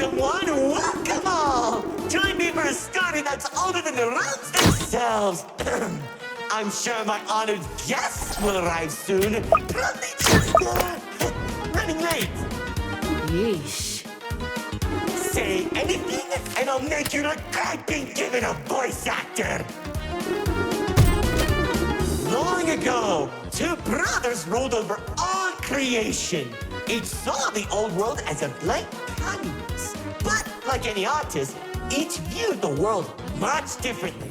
Welcome one, welcome all! Join me for a story that's older than the roads themselves. I'm sure my honored guests will arrive soon. Probably just, running late. Yeesh. Say anything, and I'll make you regret being given a voice actor. Long ago, two brothers ruled over all creation. Each saw the old world as a blank canvas. But like any artist, each viewed the world much differently.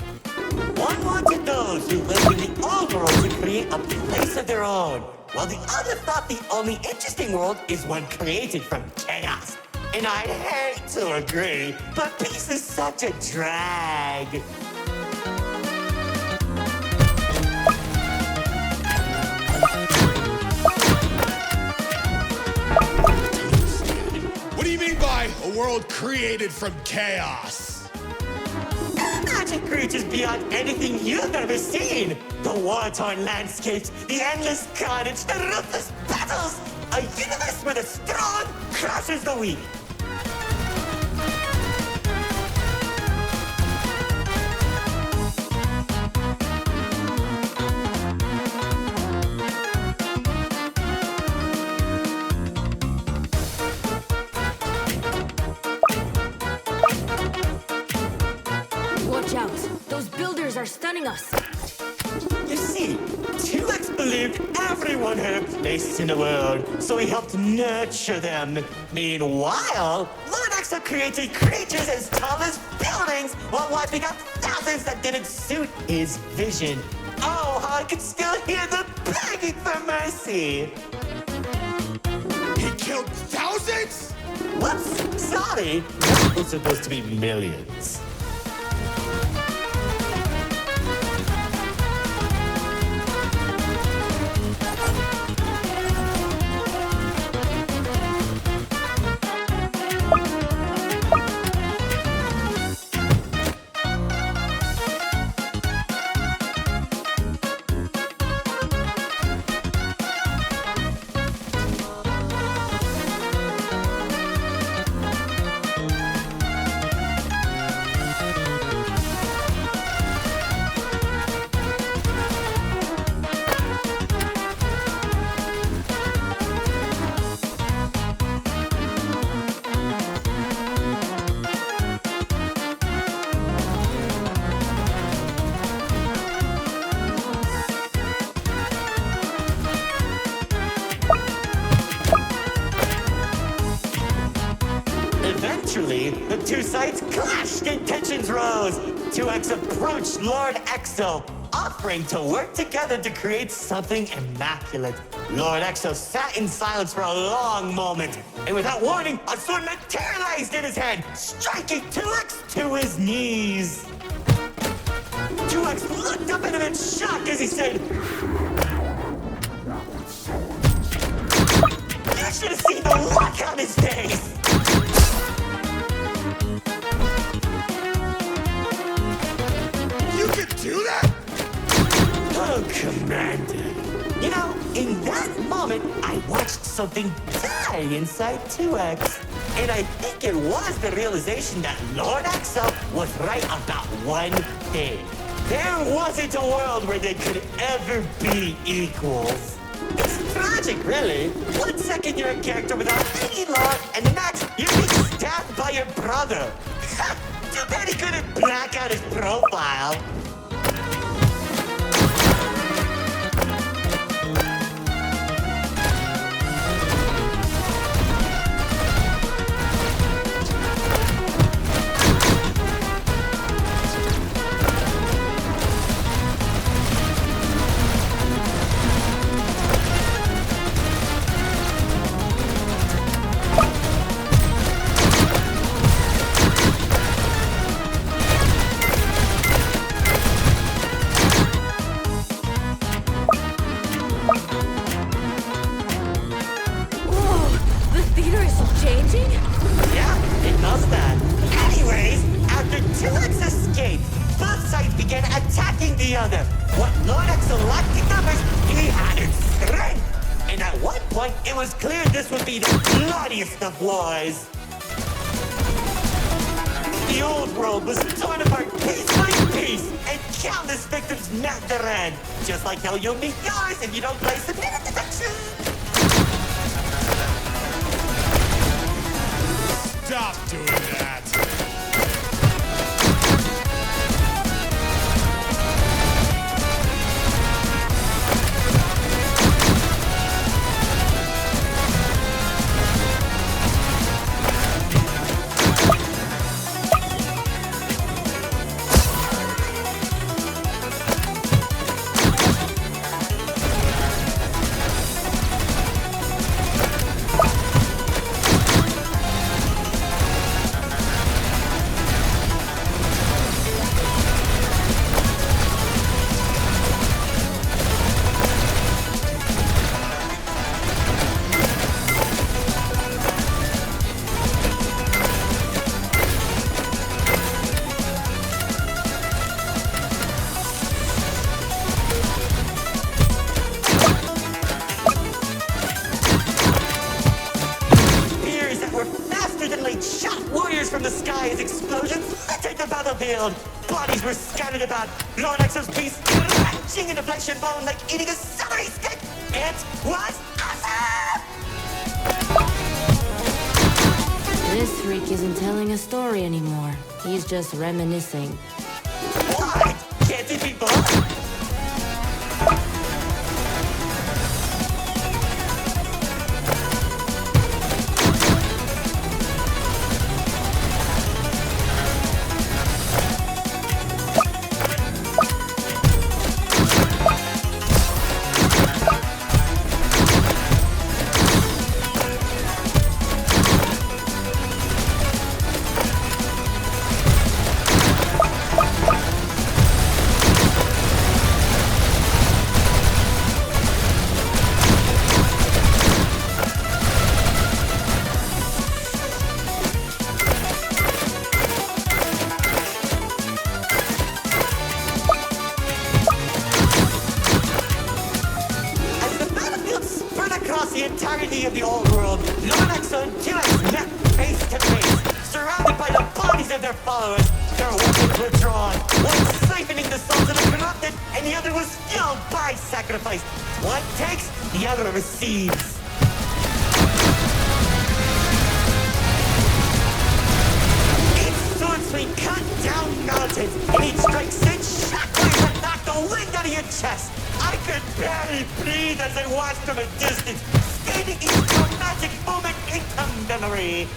One wanted those who lived in the old world to create a place of their own, while the other thought the only interesting world is one created from chaos. And I'd hate to agree, but peace is such a drag. What do you mean by a world created from chaos? Magic creatures beyond anything you've ever seen. The war-torn landscapes, the endless carnage, the ruthless battles. A universe where the strong crushes the weak. Watch out. Those builders are stunning us. You see, 2X believed everyone had a place in the world, so he helped nurture them. Meanwhile, Lord Exo created creatures as tall as buildings while wiping out thousands that didn't suit his vision. Oh, how I could still hear them begging for mercy. He killed thousands? Whoops, sorry. That was supposed to be millions. Eventually, the two sides clashed and tensions rose. 2X approached Lord Exo, offering to work together to create something immaculate. Lord Exo sat in silence for a long moment, and without warning, a sword materialized in his hand, striking 2X to his knees. 2X looked up at him in shock as he said, "You should have seen the look on his face!" Do that? Oh, Commander. You know, in that moment, I watched something die inside 2X. And I think it was the realization that Lord Exo was right about one thing. There wasn't a world where they could ever be equals. It's tragic, really. 1 second you're a character without any lore, and the next you're being stabbed by your brother. Too bad he couldn't black out his profile. the other. What Lord Exo lacked in numbers, he had in strength. And at one point, it was clear this would be the bloodiest of wars. The old world was torn apart piece by piece, and countless victims met their end. Just like how you'll meet yours if you don't play submitted detection. Stop doing that. From the sky as explosions littered the battlefield. Bodies were scattered about. Lord Exo's beast crunching into flesh and bone like eating a celery stick. It was awesome! This freak isn't telling a story anymore. He's just reminiscing. What? Can't it be both? The entirety of the old world, Lord Exo and 2X met face to face, surrounded by the bodies of their followers. Their weapons were drawn, one siphoning the souls of the corrupted, and the other was fueled by sacrifice. One takes, the other receives. Each sword swing cut down mountains, and each strike sent shockwaves that knocked the wind out of your chest. I could barely breathe as I watched from a distance, scanning each dramatic moment into memory.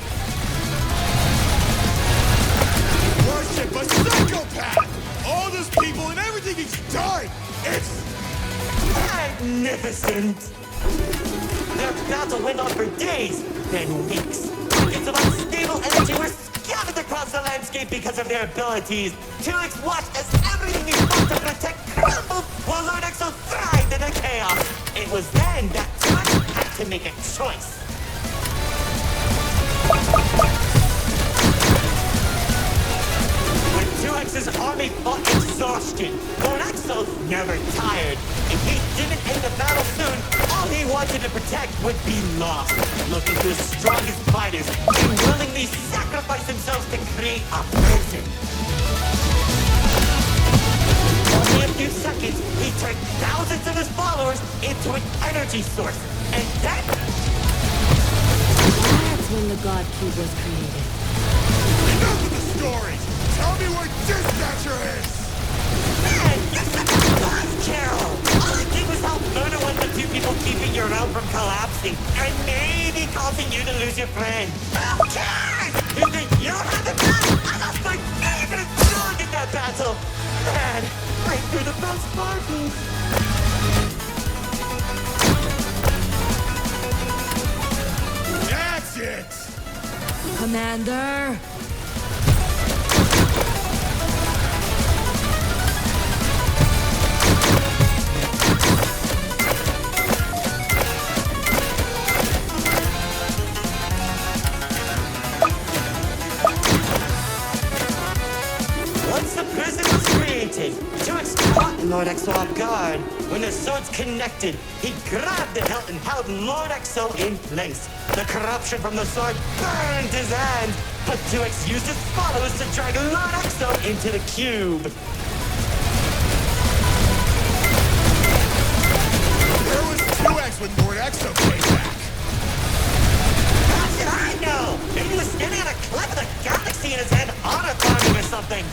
Worship a psychopath! All those people and everything he's done! It's magnificent! Their battle went on for days, then weeks. Pockets of unstable energy were scattered across the landscape because of their abilities. 2X watched as everything he fought to protect crumbled, while Lord Exo thrived in the chaos. It was then that 2X had to make a choice. When 2X's army fought exhaustion, Lord Exo never tired. If he didn't end the battle soon, all he wanted to protect would be lost. Looking to his strongest fighters, he willingly sacrificed himself to create a prison. Only a few seconds, he turned thousands of his followers into an energy source. And then... That's when the God Cube was created. enough of the stories! Tell me where Dispatcher is! Man, you're such a boss, Carol! All I did was help murder one of the two people keeping your realm from collapsing, and maybe causing you to lose your friend. Who cares? You think you have the gun? I lost my favorite dog in that battle! Man, right through the best parties! That's it! Commander! Once the prison was created, 2X caught Lord Exo off guard. When the swords connected, he grabbed the hilt and held Lord Exo in place. The corruption from the sword burned his hand, but 2X used his followers to drag Lord Exo into the cube. Where was 2X when Lord Exo came back? How should I know? Maybe he was standing on a cliff with a galaxy in his head, honor farming or something.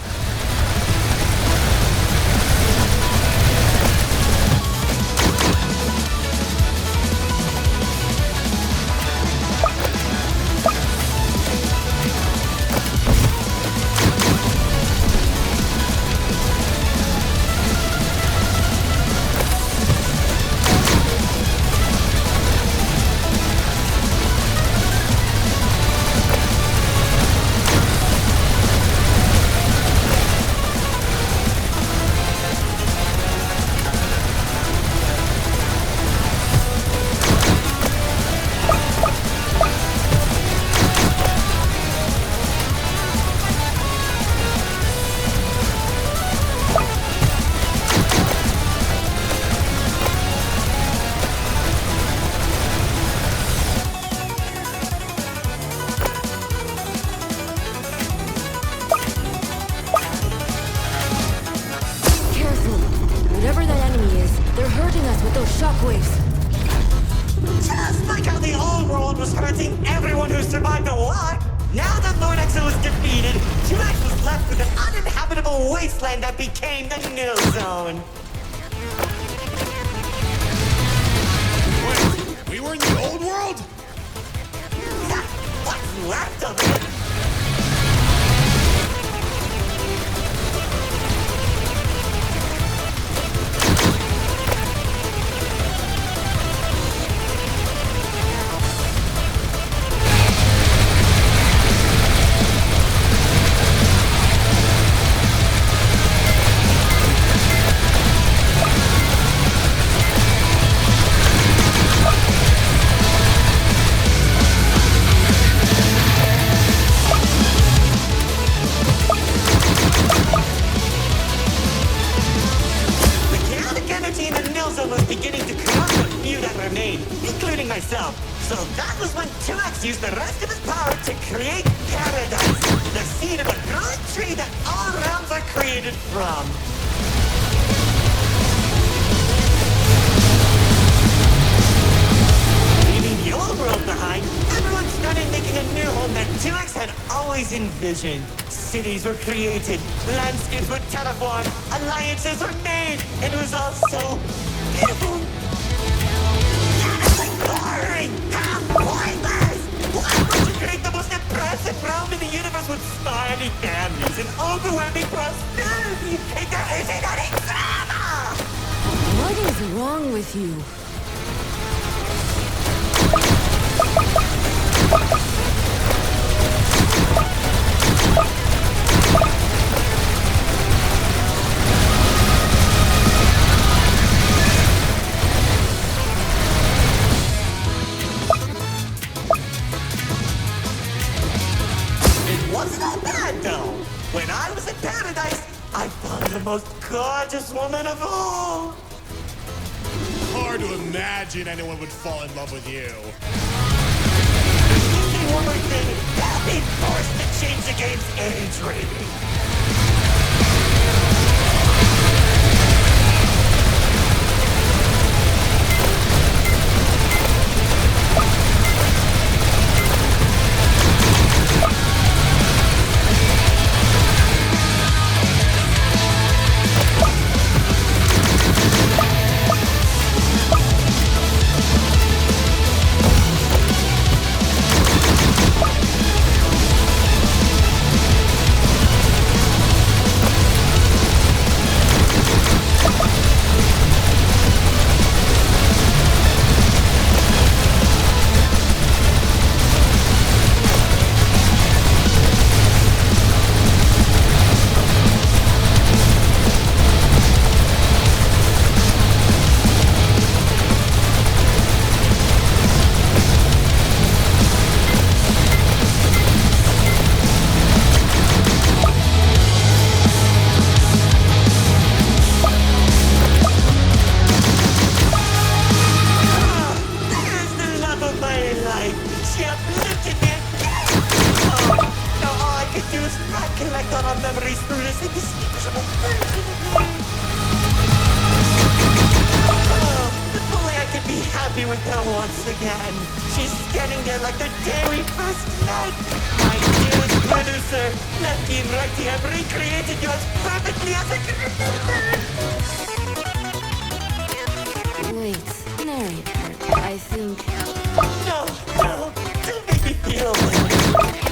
Shockwaves. Just like how the old world was hurting everyone who survived the war, now that Lord Exo was defeated, 2X was left with an uninhabitable wasteland that became the Nil Zone. Wait, we were in the old world? What's left of it? Myself. So that was when 2X used the rest of his power to create Paradise, the seed of a growing tree that all realms are created from. Leaving the old world behind, everyone started making a new home that 2X had always envisioned. Cities were created, landscapes were terraformed, alliances were made, and it was all so beautiful. Boring! How pointless! Why would you create the most impressive realm in the universe with spiny families and overwhelming prosperity if there isn't any drama? What is wrong with you? When I was in Paradise, I found the most gorgeous woman of all. Hard to imagine anyone would fall in love with you. One more thing, I'll be forced to change the game's age rating. back on our memories through this indistinguishable version of me. Oh, if only I could be happy with her once again. She's standing there like the day we first met. My dearest producer, lefty and righty have recreated you as perfectly as I can remember. Wait, Narrator, I think... No, don't make me feel bad.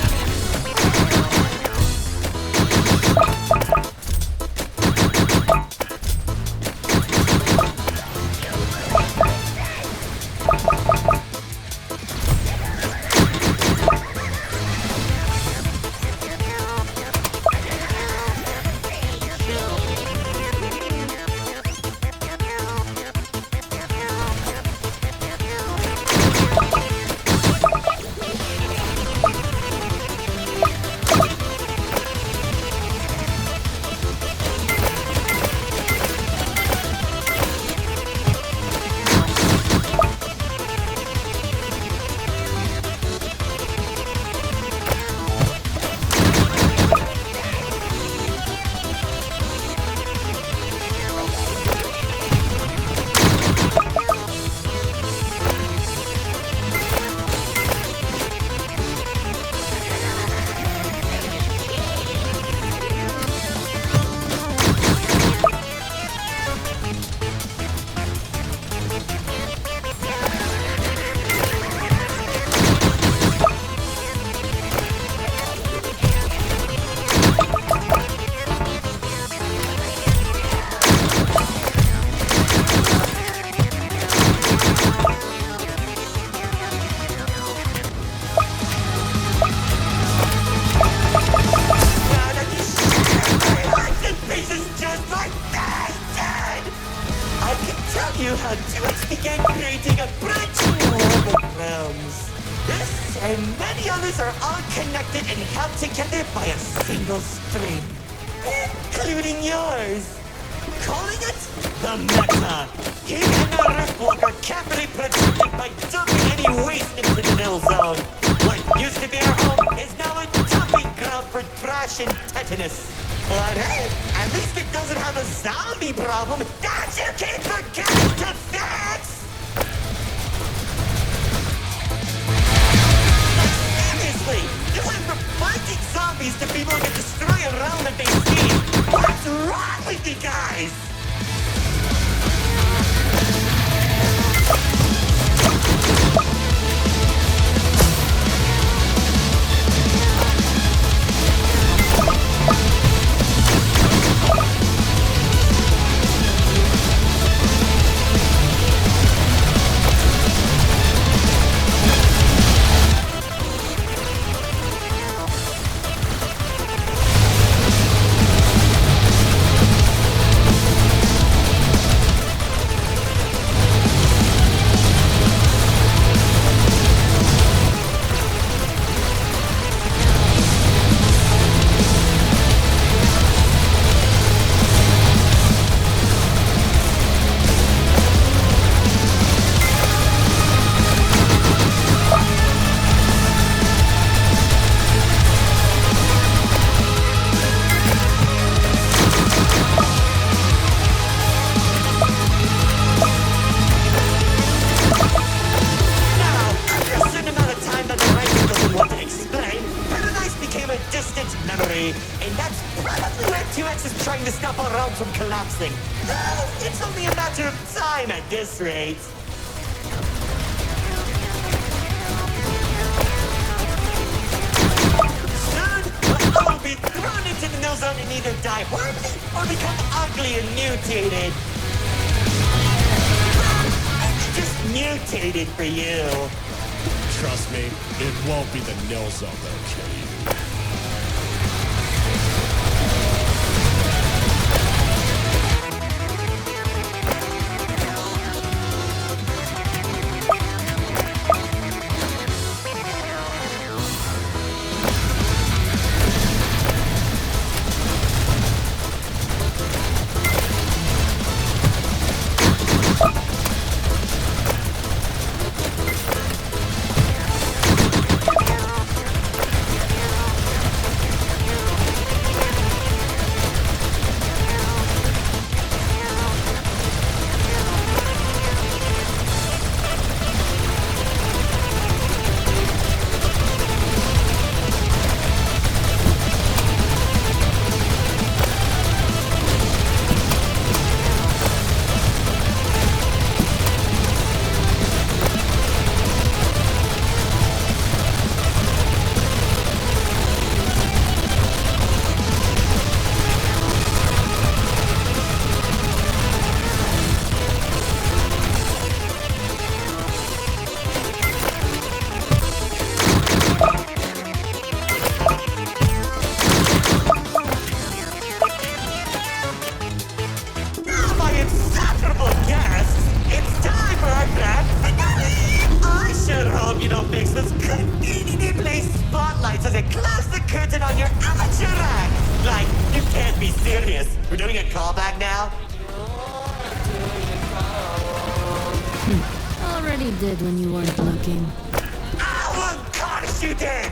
You how 2X began creating a branch new world of realms. This and many others are all connected and held together by a single string, including yours. Calling it the Meta. He and the Riftwalker carefully protected by dumping any waste into the Nil Zone. What used to be our home is now a dumping ground for trash and tetanus. But hey, at least it doesn't have a zombie problem that you keep forgetting to fix! Seriously, you went from fighting zombies to people who can destroy a realm that they see. What's wrong with you guys? And that's probably where 2X is trying to stop our realm from collapsing. It's only a matter of time at this rate. Soon, we'll all be thrown into the Nil Zone and either die horribly or become ugly and mutated. Just mutated for you. Trust me, it won't be the Nil Zone that'll kill you. busted on your amateur act. Like, you can't be serious. We're doing a callback now? Already did when you weren't looking. Oh, of course you did!